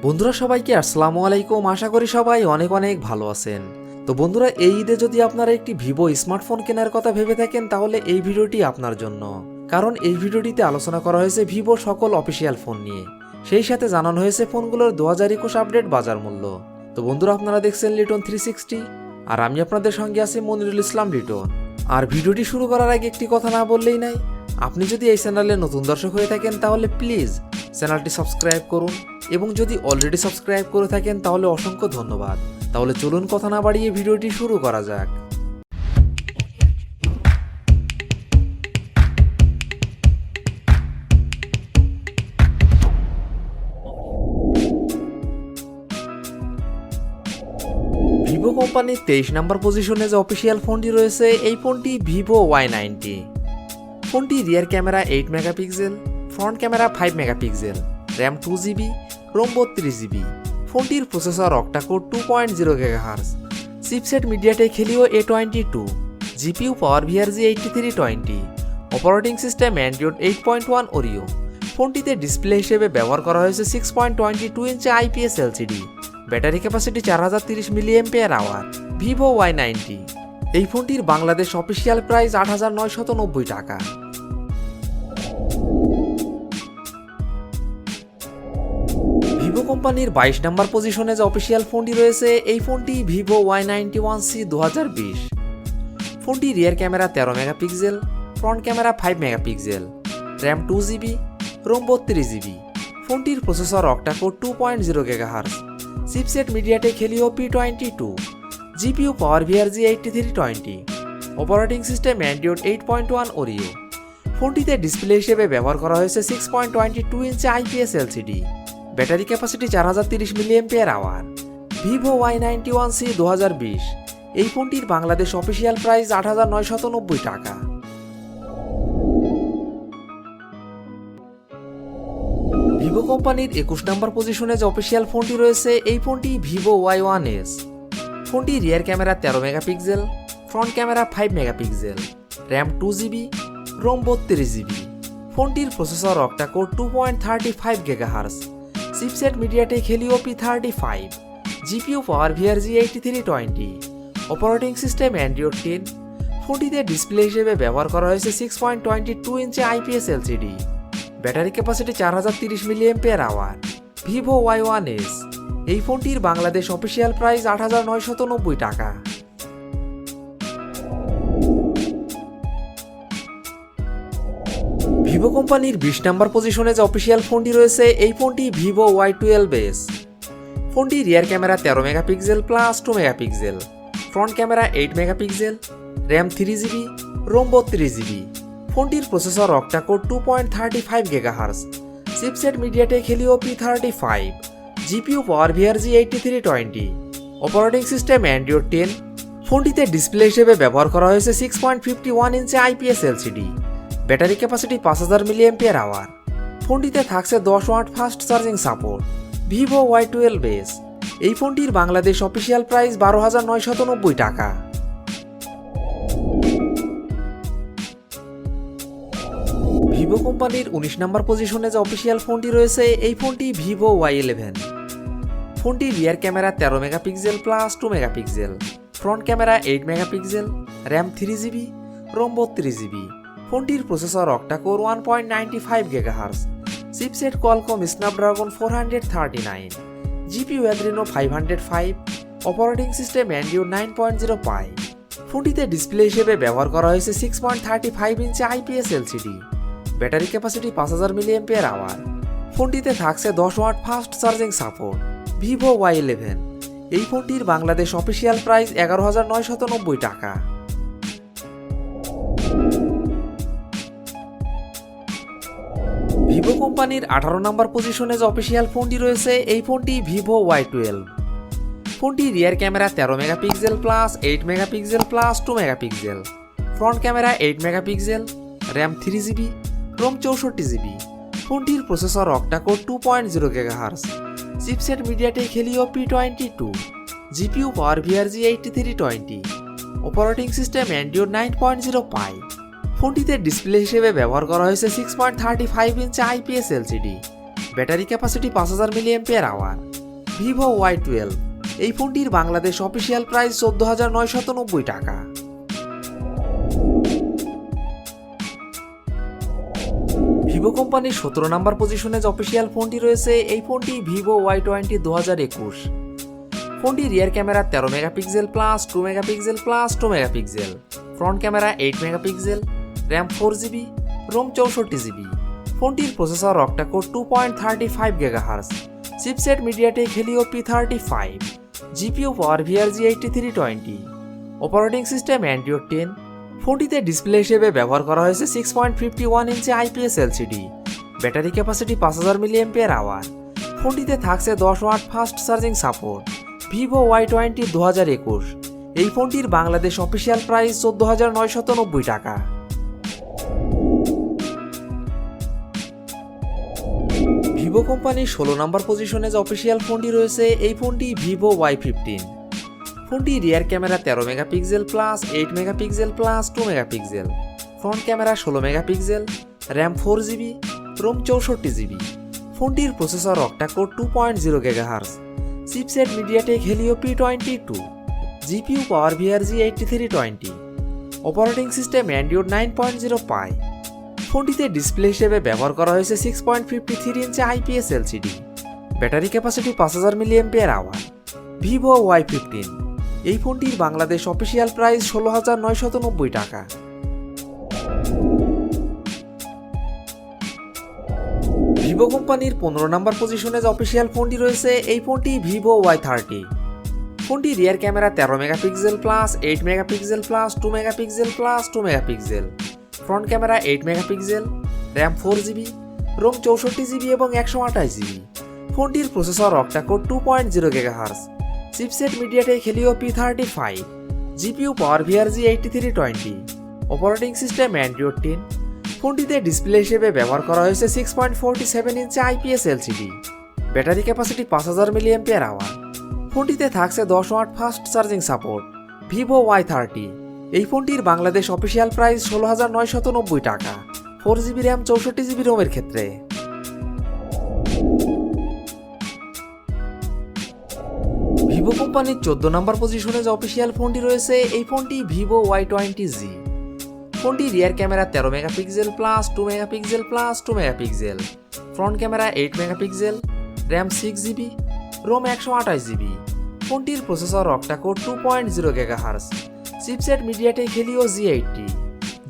বন্ধুরা সবাইকে আসসালামু আলাইকুম। আশা করি সবাই অনেক অনেক ভালো আছেন। তো বন্ধুরা, এই ঈদে যদি আপনারা একটি ভিভো স্মার্টফোন কেনার কথা ভেবে থাকেন তাহলে এই ভিডিওটি আপনার জন্য, কারণ এই ভিডিওটিতে আলোচনা করা হয়েছে ভিভো সকল অফিসিয়াল ফোন নিয়ে, সেই সাথে জানানো হয়েছে ফোনগুলোর 2021 আপডেট বাজার মূল্য। তো বন্ধুরা, আপনারা দেখছেন লিটন 360 আর আমি আপনাদের সঙ্গে আছি মনিরুল ইসলাম লিটন। আর ভিডিওটি শুরু করার আগে একটি কথা না বললেই নাই, আপনি যদি এই চ্যানেলে নতুন দর্শক হয়ে থাকেন তাহলে প্লিজ চ্যানেলটি সাবস্ক্রাইব করুন, এবং যদি অলরেডি সাবস্ক্রাইব করে থাকেন তাহলে অসংখ্য ধন্যবাদ। তাহলে চলুন কথা না বাড়িয়ে ভিডিওটি শুরু করা যাক। ভিভো কোম্পানির 23 নম্বর পজিশনে যে অফিসিয়াল ফোনটি রয়েছে, এই ফোনটি ভিভো Y90। ফোনটি rear camera 8 megapixel, front camera 5 megapixel, RAM 2GB, ROM 32GB। ফোনটির processor octa core 2.0 GHz, chipset MediaTek Helio A22, GPU power VRG 8320, operating system Android 8.1 Oreo. ফোনটিতে ডিসপ্লে হিসেবে ব্যবহার করা হয়েছে 6.22 inch IPS LCD, battery capacity 4030 mAh। Vivo Y90 এই ফোনটির Bangladesh official price 8,990 টাকা। Vivo কোম্পানির 22 নম্বর পজিশনে যে অফিসিয়াল ফোনটি রয়েছে, এই ফোনটি ভিভো Y91C 2020। ফোনটি rear camera 13 megapixel, front camera 5 megapixel, RAM 2GB, ROM 32GB। ফোনটির processor octa core 2.0 GHz, chipset MediaTek Helio P22, GPU power VRG 8320, operating system Android 8.1 Oreo. ফোনটিতে ডিসপ্লে হিসেবে ব্যবহার করা হয়েছে 6.22 inch IPS LCD, battery capacity 4030 mAh। Vivo Y91C 2020 এই ফোনটির Bangladesh official price 8,990 টাকা। Vivo কোম্পানির 21 নম্বর পজিশনে যে অফিসিয়াল ফোনটি রয়েছে, এই ফোনটি ভিভো Y1S। ফোনটি rear camera 13 megapixel, front camera 5 megapixel, RAM 2GB, ROM 32GB। ফোনটির processor octa core 2.35 GHz, chipset MediaTek Helio P35, GPU power VRG 8320, operating system Android 10। ফোনটিতে ডিসপ্লে হিসেবে ব্যবহার করা হয়েছে 6.22 inch IPS LCD, battery capacity 4030 mAh। Vivo Y1S এই ফোনটির Bangladesh official price 8,990 টাকা। Vivo কোম্পানির 20 নম্বর পজিশনে যে অফিসিয়াল ফোনটি রয়েছে, এই ফোনটি ভিভো Y12S। ফোনটি rear camera 13 megapixel plus 2 megapixel, front camera 8 megapixel, RAM 3GB, ROM 32GB। ফোনটির processor octa core 2.35 GHz, chipset MediaTek Helio P35, GPU power VRG 8320, operating system Android 10। ফোনটিতে ডিসপ্লে হিসেবে ব্যবহার করা হয়েছে 6.51 ইঞ্চি IPS LCD, battery capacity 5000 mAh। ফোনটিতে থাকছে 10 watt fast charging support. Vivo Y12S এই ফোনটির বাংলাদেশ অফিসিয়াল প্রাইস 12,990 টাকা। ভিভো কোম্পানির 19 নম্বর পজিশনে যে অফিসিয়াল ফোনটি রয়েছে, এই ফোনটি ভিভো Y11। ফোনটি rear camera 13 megapixel plus 2 megapixel, front camera 8 megapixel, RAM 3GB, ROM 32GB। ফোনটির processor octacore 1.95 GHz, chipset Qualcomm Snapdragon 439, GPU Adreno 505, operating system Android 9.0 Pie. ফোনটিতে ডিসপ্লে হিসেবে ব্যবহার করা হয়েছে 6.35 inch IPS LCD, battery capacity 5000 mAh। ফোনটিতে থাকছে 10 watt fast charging support. Vivo Y11 এই ফোনটির বাংলাদেশ অফিসিয়াল প্রাইস 11,990 টাকা। ভিভো কোম্পানির 18 নম্বর পজিশনে যে অফিসিয়াল ফোনটি রয়েছে, এই ফোনটি ভিভো Y12। ফোনটি rear camera 13 megapixel plus 8 megapixel plus 2 megapixel, front camera 8 megapixel, RAM 3GB, ROM 64GB। ফোনটির processor octa core 2.0 GHz, chipset MediaTek Helio P22, GPU power VRG 8320, operating system Android 9.0 Pie. ফোনটিতে display হিসেবে ব্যবহার করা হয়েছে 6.35 inch IPS LCD, battery capacity 5000 mAh। Vivo Y12, এই ফোনটির Bangladesh official price 14,990 টাকা। Vivo কোম্পানির 17 নম্বর পজিশনে যে অফিসিয়াল ফোনটি রয়েছে এই ফোনটি ভিভো Y20 2021। ফোনটি rear camera 13 megapixel plus 2 megapixel plus 2 megapixel, front camera 8 megapixel, RAM 4GB, ROM 64GB। ফোনটির processor octa core 2.35 GHz, chipset MediaTek Helio P35, GPU power VRG 8320, operating system Android 10। ফোনটিতে ডিসপ্লে হিসেবে ব্যবহার করা হয়েছে 6.51 ইঞ্চি IPS LCD, battery capacity 5000 mAh। ফোনটিতে থাকছে 10 watt fast charging support. Vivo Y20 2021, এই ফোনটির বাংলাদেশ অফিসিয়াল প্রাইস 14,990 টাকা। ভিভো কোম্পানির 16 নম্বর পজিশনে যে অফিসিয়াল ফোনটি রয়েছে এই ফোনটি ভিভো Y15। ফোনটি rear camera 13 megapixel plus 8 megapixel plus 2 megapixel, front camera 16 megapixel, RAM 4GB, ROM 64GB। ফোনটির processor octa core 2.0 GHz, chipset MediaTek Helio P22, GPU power VRG 8320, operating system Android 9.0 Pie. ফোনটিতে display হিসেবে ব্যবহার করা হয়েছে 6.53 ইঞ্চি IPS LCD, battery capacity 5000 mAh। Vivo Y15, এই ফোনটির Bangladesh official price 16,990 টাকা। Vivo কোম্পানির 15 নম্বর পজিশনে যে অফিসিয়াল ফোনটি রয়েছে এই ফোনটি ভিভো Y30। ফোনটি rear camera 13 megapixel plus 8 megapixel plus 2 megapixel plus 2 megapixel, front camera 8 megapixel, RAM 4GB, ROM 64GB এবং 128GB। ফোনটির processor octa core 2.0 GHz, chipset MediaTek Helio P35, GPU power VRG 8320, operating system Android 10। ফোনটিতে display হিসেবে ব্যবহার করা হয়েছে 6.47 inch IPS LCD, battery capacity 5000 mAh। ফোনটিতে থাকছে 10 watt fast charging support. Vivo Y30, এই ফোনটির বাংলাদেশ অফিসিয়াল প্রাইস 16,990 টাকা 4GB র্যাম 64GB রোমের ক্ষেত্রে। ভিভো কোম্পানির 14 নম্বর পজিশনে যে অফিসিয়াল ফোনটি রয়েছে এই ফোনটি ভিভো Y20G। ফোনটি rear camera 13 megapixel plus 2 megapixel plus 2 megapixel, front camera 8 megapixel, RAM 6GB, ROM 128GB। ফোনটির processor octa core 2.0 GHz, chipset MediaTek Helio G80,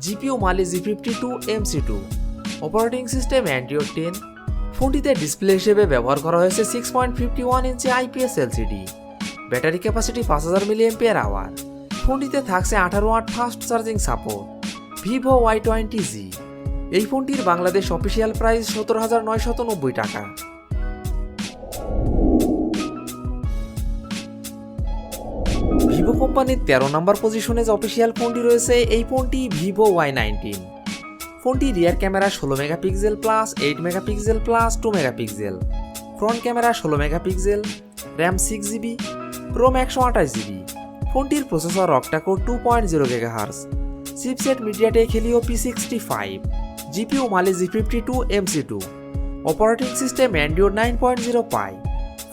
GPU Mali G52 MC2, operating system Android 10। ফোনটিতে display হিসেবে ব্যবহার করা হয়েছে 6.51 ইঞ্চি IPS LCD, battery capacity 5000 mAh। ফোনটিতে থাকছে 18 watt fast charging support. Vivo Y20G, এই ফোনটির বাংলাদেশ অফিসিয়াল প্রাইস 17,990 টাকা। ভিভো কোম্পানির 13 নম্বর পজিশনে যে অফিসিয়াল ফোনটি রয়েছে এই ফোনটি ভিভো Y19। ফোনটি rear camera 16 megapixel plus 8 megapixel plus 2 megapixel, front camera 16 megapixel, RAM 6GB, ROM 128GB। ফোনটির processor octa core 2.0 GHz, chipset MediaTek Helio P65, GPU Mali G52 MC2, operating system Android 9.0 Pie.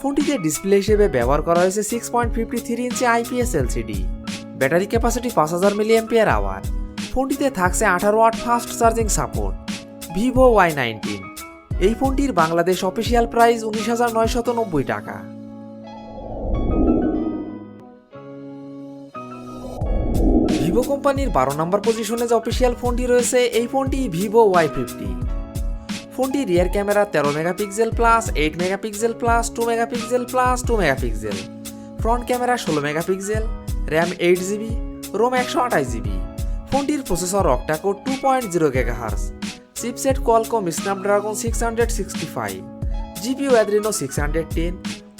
ফোনটিতে display হিসেবে ব্যবহার করা হয়েছে 6.53 ইঞ্চি IPS LCD, battery capacity 5000 mAh। ফোনটিতে থাকছে 18 watt fast charging support. Vivo Y19, এই ফোনটির বাংলাদেশ অফিসিয়াল প্রাইস 19,990 টাকা। ভিভো কোম্পানির 12 নম্বর পজিশনে যে অফিসিয়াল ফোনটি রয়েছে এই ফোনটি ভিভো Y50। ফোনটি rear camera 13 megapixel plus 8 megapixel plus 2 megapixel plus 2 megapixel, front camera 16 megapixel, RAM 8GB, ROM 128GB। ফোনটির processor octa core 2.0 GHz, chipset Qualcomm Snapdragon 665, GPU Adreno 610,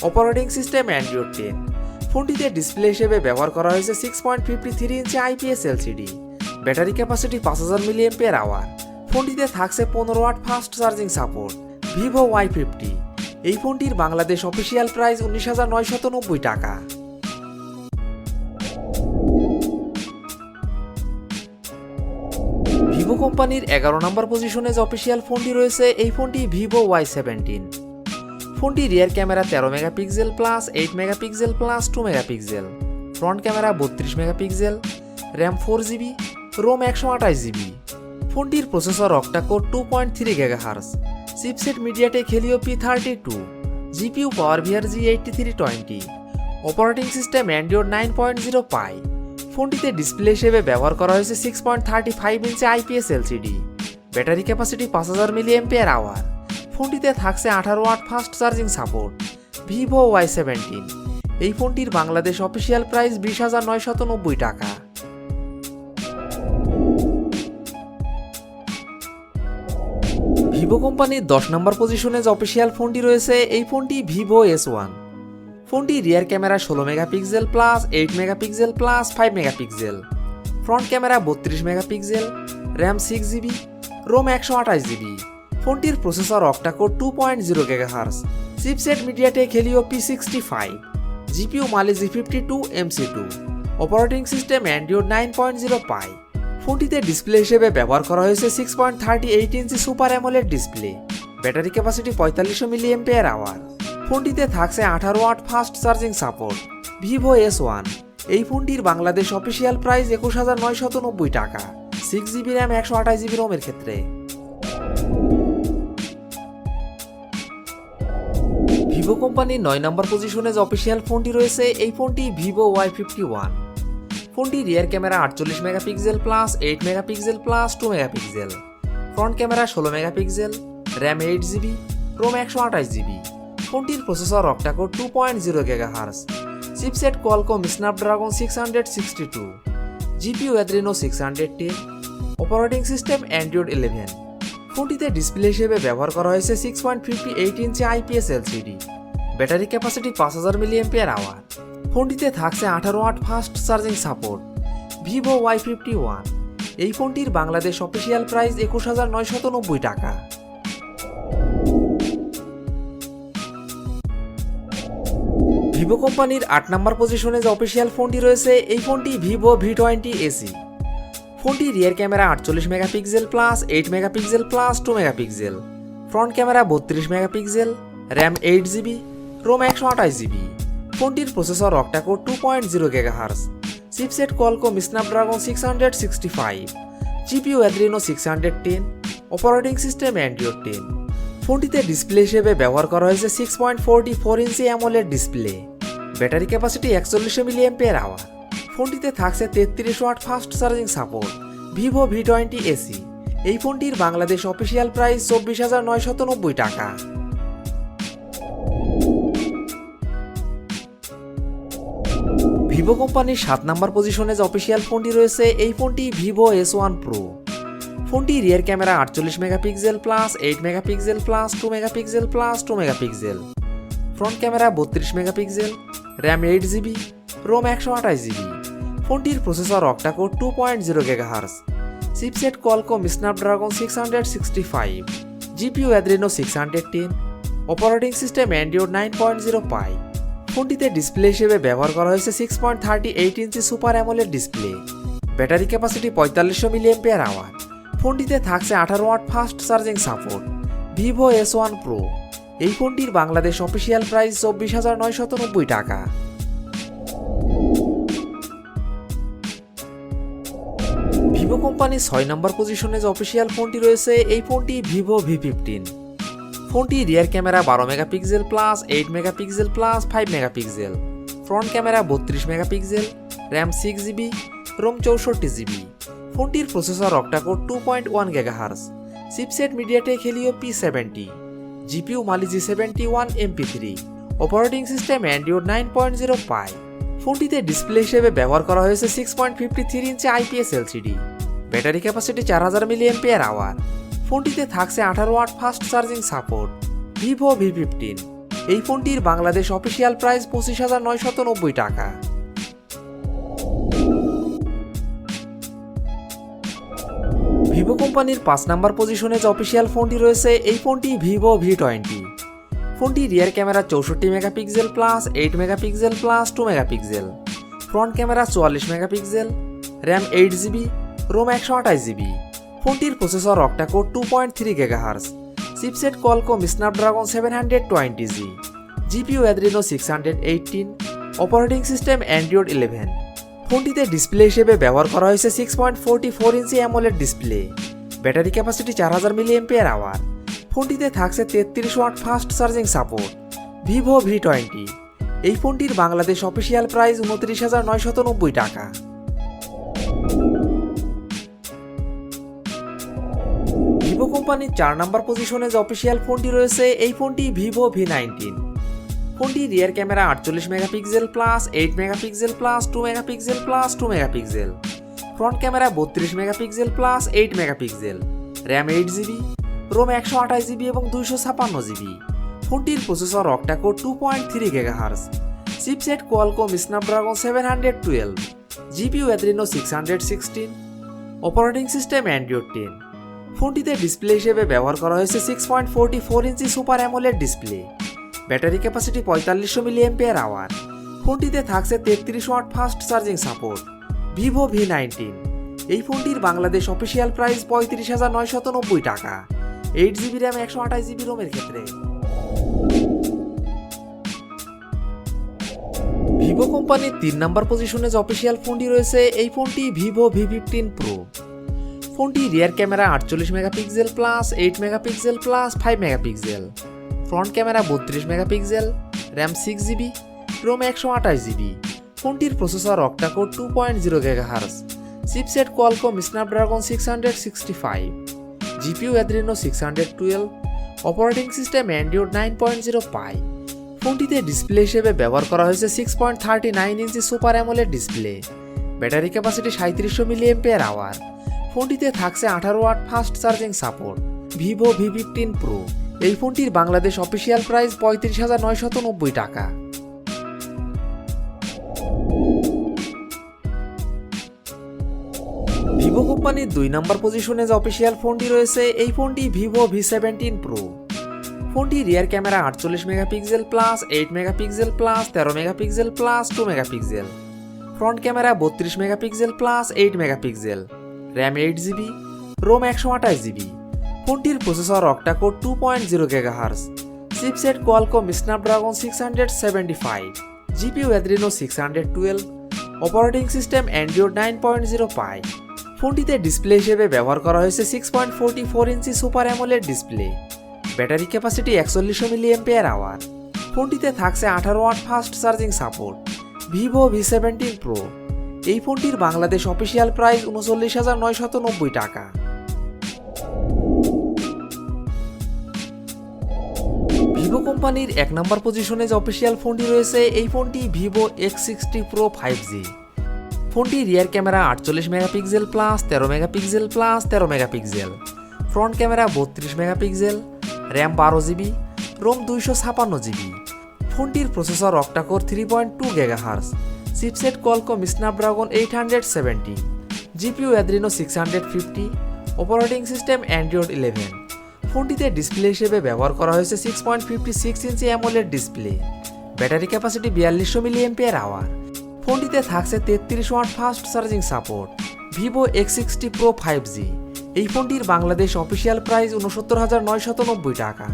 operating system Android 10। ফোনটিতে ডিসপ্লে হিসেবে ব্যবহার করা হয়েছে 6.53 ইঞ্চি IPS LCD, battery capacity 5000 mAh। ফোনটিতে থাকছে 15 watt fast charging support. Vivo Y50, এই ফোনটির বাংলাদেশ অফিসিয়াল প্রাইস 19,990 টাকা। ভিভো কোম্পানির 11 নম্বর পজিশনে যে অফিসিয়াল ফোনটি রয়েছে এই ফোনটি ভিভো Y17। ফোনটি rear camera 13 megapixel plus 8 megapixel plus 2 megapixel, front camera 32 megapixel, RAM 4GB, ROM 128GB। ফোনটির processor octa-core 2.3 GHz, chipset MediaTek Helio P32, GPU PowerVR G8320, operating system Android 9.0 Pie. ফোনটিতে display হিসেবে ব্যবহার করা হয়েছে 6.35 inch IPS LCD, battery capacity 5000 mAh। ফোনটিতে থাকছে 18 watt fast charging support. Vivo Y17, এই ফোনটির বাংলাদেশ অফিসিয়াল প্রাইস 20,990 টাকা। ভিভো কোম্পানির 10 নম্বর পজিশনে যে অফিসিয়াল ফোনটি রয়েছে এই ফোনটি ভিভো S1। ফোনটি rear camera 16 megapixel plus 8 megapixel plus 5 megapixel, front camera 32 megapixel, RAM 6GB, ROM 128GB। ফোনটির processor octa core 2.0 GHz, chipset MediaTek Helio P65, GPU Mali G52 MC2, operating system Android 9.0 Pie. ফোনটিতে display হিসেবে ব্যবহার করা হয়েছে 6.38 ইঞ্চি super AMOLED display, battery capacity 4500 mAh। ফোনটিতে থাকছে 18 watt fast charging support. Vivo S1, এই ফোনটির বাংলাদেশ অফিসিয়াল প্রাইস 21,990 টাকা, 6GB র্যাম 128GB রোমের ক্ষেত্রে। ভিভো কোম্পানির 9 নম্বর পজিশনে যে অফিসিয়াল ফোনটি রয়েছে এই ফোনটি ভিভো Y51। ফোনটি rear camera 48 megapixel plus 8 megapixel plus 2 megapixel, front camera 16 megapixel, RAM 8GB, ROM 128GB। ফোনটির processor octa core 2.0 GHz, chipset Qualcomm Snapdragon 662, GPU Adreno 610, operating system Android 11। ফোনটিতে ডিসপ্লে হিসেবে ব্যবহার করা হয়েছে 6.58 ইঞ্চি IPS LCD, battery capacity 5000 mAh। ফোনটিতে থাকছে 18 watt fast charging support. Vivo Y51, এই ফোনটির বাংলাদেশ অফিসিয়াল প্রাইস 21,990 টাকা। ভিভো কোম্পানির 8 নম্বর পজিশনে যে অফিসিয়াল ফোনটি রয়েছে এই ফোনটি ভিভো V20 AC। ফোনটি rear camera 48 megapixel plus 8 megapixel plus 2 megapixel, front camera 32 megapixel, RAM 8GB, ROM 128GB। ফোনটির processor octa core 2.0 GHz, chipset Qualcomm Snapdragon 665, GPU Adreno 610, operating system Android 10। ফোনটিতে ডিসপ্লে হিসেবে ব্যবহার করা হয়েছে 6.44 ইঞ্চি AMOLED display, battery capacity 4100 mAh। ফোনটিতে থাকছে 33 watt fast charging support. Vivo V20 AC, এই ফোনটির বাংলাদেশ অফিসিয়াল প্রাইস 24,990 টাকা। ভিভো কোম্পানির 7 নম্বর পজিশনে যে অফিসিয়াল ফোনটি রয়েছে এই ফোনটি ভিভো S1 Pro। ফোনটি rear camera 48 megapixel plus 8 megapixel plus 2 megapixel plus 2 megapixel, front camera 32 megapixel, RAM 8GB, ROM 128GB। ফোনটির processor octa core 2.0 GHz, chipset Qualcomm Snapdragon 665, GPU Adreno 610, operating system Android 9.0 Pie. ফোনটিতে display হিসেবে ব্যবহার করা হয়েছে 6.38 ইঞ্চি super AMOLED display, battery capacity 4500 mAh। ফোনটিতে থাকছে 18 watt fast charging support. Vivo S1 Pro, এই ফোনটির বাংলাদেশ অফিসিয়াল প্রাইস 24,990 টাকা। ভিভো কোম্পানির 6 নম্বর পজিশনে যে অফিসিয়াল ফোনটি রয়েছে এই ফোনটি ভিভো V15। ফোনটি rear camera 12 megapixel plus 8 megapixel plus 5 megapixel, front camera 32 megapixel, RAM 6GB, ROM 64GB। ফোনটির processor octa core 2.1 GHz, chipset MediaTek Helio P70, GPU Mali G71 MP3, operating system Android 9.0 Pie. ফোনটিতে display হিসেবে ব্যবহার করা হয়েছে 6.53 ইঞ্চি IPS LCD, battery capacity 4000 mAh। ফোনটিতে থাকছে 18 watt fast charging support. Vivo V15, এই ফোনটির বাংলাদেশ অফিসিয়াল প্রাইস 25,990 টাকা। ভিভো কোম্পানির 5 নম্বর পজিশনে যে অফিসিয়াল ফোনটি রয়েছে এই ফোনটি ভিভো V20। ফোনটি rear camera 64 megapixel plus 8 megapixel plus 2 megapixel, front camera 44 megapixel, RAM 8GB, ROM 128GB। ফোনটির processor octa-core 2.3 GHz, chipset Qualcomm Snapdragon 720G, GPU Adreno 618, operating system Android 11। ফোনটিতে ডিসপ্লে হিসেবে ব্যবহার করা হয়েছে 6.44 ইঞ্চি AMOLED display, battery capacity 4000 mAh। ফোনটিতে থাকছে 33 watt fast charging support. Vivo V20, এই ফোনটির বাংলাদেশ অফিসিয়াল প্রাইস 29,990 টাকা। ভিভো কোম্পানির 4 নম্বর পজিশনে যে অফিসিয়াল ফোনটি রয়েছে এই ফোনটি ভিভো V19। ফোনটি rear camera 48 megapixel plus 8 megapixel plus 2 megapixel plus 2 megapixel, front camera 32 megapixel plus 8 megapixel, RAM 8GB, ROM 128GB এবং 256GB। ফোনটির processor octa-core 2.3 GHz, chipset Qualcomm Snapdragon 712, GPU Adreno 616, operating system Android 10। ফোনটিতে display হিসেবে ব্যবহার করা হয়েছে 6.44 ইঞ্চি super AMOLED display, battery capacity 4500 mAh। ফোনটিতে থাকছে 33 watt fast charging support. Vivo V19, এই ফোনটির বাংলাদেশ অফিসিয়াল প্রাইস 35,990 টাকা, 8GB র্যাম 128GB রোমের ক্ষেত্রে। ভিভো কোম্পানির 3 নম্বর পজিশনে যে অফিসিয়াল ফোনটি রয়েছে এই ফোনটি ভিভো V15 Pro। ফোনটি rear camera 48 megapixel plus 8 megapixel plus 5 megapixel, front camera 32 megapixel, RAM 6GB, ROM 128GB। ফোনটির processor octa core 2.0 GHz, chipset Qualcomm Snapdragon 665, GPU Adreno 612, operating system Android 9.0 Pie. ফোনটিতে ডিসপ্লে হিসেবে ব্যবহার করা হয়েছে 6.39 ইঞ্চি super AMOLED display, battery capacity 3700 mAh। ফোনটিতে থাকছে 18 watt fast charging support. Vivo V15 Pro, এই ফোনটির বাংলাদেশ অফিসিয়াল প্রাইস 35,990 টাকা। ভিভো কোম্পানির 2 নম্বর পজিশনে যে অফিসিয়াল ফোনটি রয়েছে এই ফোনটি ভিভো V17 Pro। ফোনটি rear camera 48 megapixel plus 8 megapixel plus 13 megapixel plus 2 megapixel, front camera 32 megapixel plus 8 megapixel, RAM 8GB, ROM 128GB। ফোনটির processor octa core 2.0 GHz, chipset Qualcomm Snapdragon 675, GPU Adreno 612, operating system Android 9.0 Pie. ফোনটিতে display হিসেবে ব্যবহার করা হয়েছে 6.44 ইঞ্চি super AMOLED display, battery capacity 4100 mAh। ফোনটিতে থাকছে 18 watt fast charging support. Vivo V17 Pro, এই ফোনটির বাংলাদেশ অফিসিয়াল প্রাইস 39,990 টাকা। ভিভো কোম্পানির 1 নম্বর পজিশনে যে অফিসিয়াল ফোনটি রয়েছে এই ফোনটি ভিভো X60 Pro 5G। ফোনটি rear camera 48 megapixel plus 13 megapixel plus 13 megapixel, front camera 32 megapixel, RAM 12GB, ROM 256GB। ফোনটির processor octa core 3.2 GHz, chipset Qualcomm Snapdragon 870, GPU Adreno 650, operating system Android 11। ফোনটিতে ডিসপ্লে হিসেবে ব্যবহার করা হয়েছে 6.56 ইঞ্চি AMOLED display, battery capacity 4200 mAh। ফোনটিতে থাকছে 33 watt fast charging support. Vivo X60 Pro 5G, এই ফোনটির বাংলাদেশ অফিসিয়াল প্রাইস 69,990 টাকা।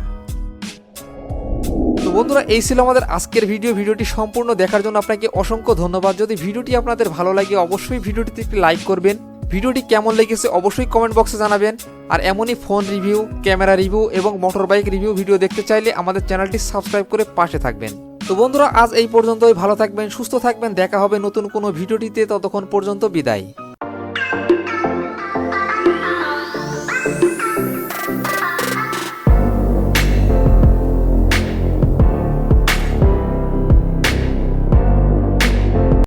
তো বন্ধুরা, এই ছিল আমাদের আজকের ভিডিওটি সম্পূর্ণ দেখার জন্য আপনাকে অসংখ্য ধন্যবাদ। যদি ভিডিওটি আপনাদের ভালো লাগে অবশ্যই ভিডিওটিতে একটি লাইক করবেন। ভিডিওটি কেমন লেগেছে অবশ্যই কমেন্ট বক্সে জানাবেন। আর এমনই ফোন রিভিউ, ক্যামেরা রিভিউ এবং মোটর বাইক রিভিউ ভিডিও দেখতে চাইলে আমাদের চ্যানেলটি সাবস্ক্রাইব করে পাশে থাকবেন। তো বন্ধুরা, আজ এই পর্যন্তই। ভালো থাকবেন, সুস্থ থাকবেন, দেখা হবে নতুন কোনো ভিডিওটিতে। ততক্ষণ পর্যন্ত বিদায়।